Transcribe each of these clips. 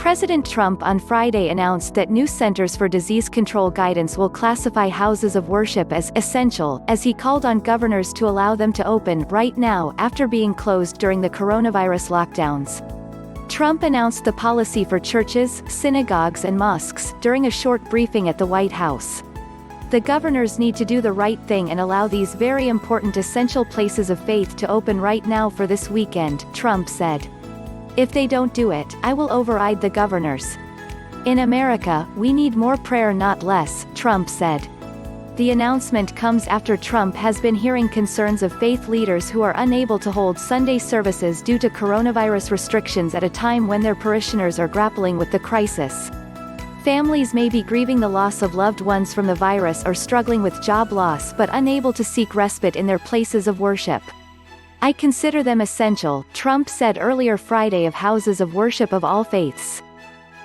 President Trump on Friday announced that new Centers for Disease Control guidance will classify houses of worship as essential, as he called on governors to allow them to open right now after being closed during the coronavirus lockdowns. Trump announced the policy for churches, synagogues and mosques during a short briefing at the White House. The governors need to do the right thing and allow these very important essential places of faith to open right now for this weekend, Trump said. If they don't do it, I will override the governors. In America, we need more prayer not less, Trump said. The announcement comes after Trump has been hearing concerns of faith leaders who are unable to hold Sunday services due to coronavirus restrictions at a time when their parishioners are grappling with the crisis. Families may be grieving the loss of loved ones from the virus or struggling with job loss but unable to seek respite in their places of worship. I consider them essential, Trump said earlier Friday of houses of worship of all faiths.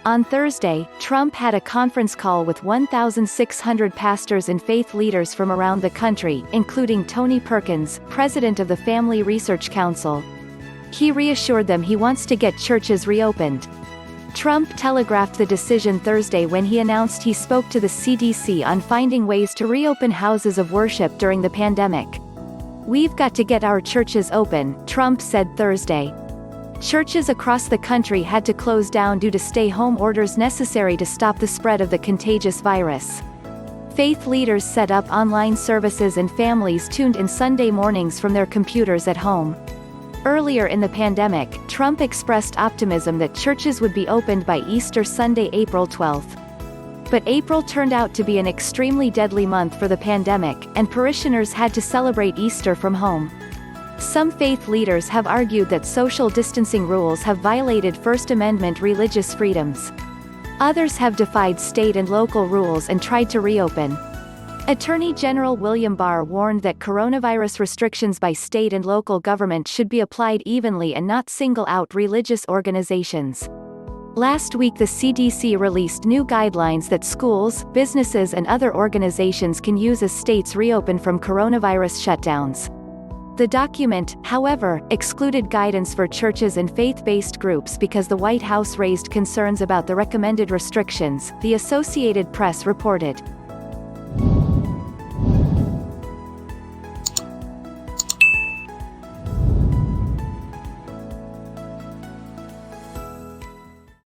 On Thursday, Trump had a conference call with 1,600 pastors and faith leaders from around the country, including Tony Perkins, president of the Family Research Council. He reassured them he wants to get churches reopened. Trump telegraphed the decision Thursday when he announced he spoke to the CDC on finding ways to reopen houses of worship during the pandemic. We've got to get our churches open, Trump said Thursday. Churches across the country had to close down due to stay-home orders necessary to stop the spread of the contagious virus. Faith leaders set up online services and families tuned in Sunday mornings from their computers at home. Earlier in the pandemic, Trump expressed optimism that churches would be opened by Easter Sunday, April 12. But April turned out to be an extremely deadly month for the pandemic, and parishioners had to celebrate Easter from home. Some faith leaders have argued that social distancing rules have violated First Amendment religious freedoms. Others have defied state and local rules and tried to reopen. Attorney General William Barr warned that coronavirus restrictions by state and local government should be applied evenly and not single out religious organizations. Last week the CDC released new guidelines that schools, businesses and other organizations can use as states reopen from coronavirus shutdowns. The document, however, excluded guidance for churches and faith-based groups because the White House raised concerns about the recommended restrictions, the Associated Press reported.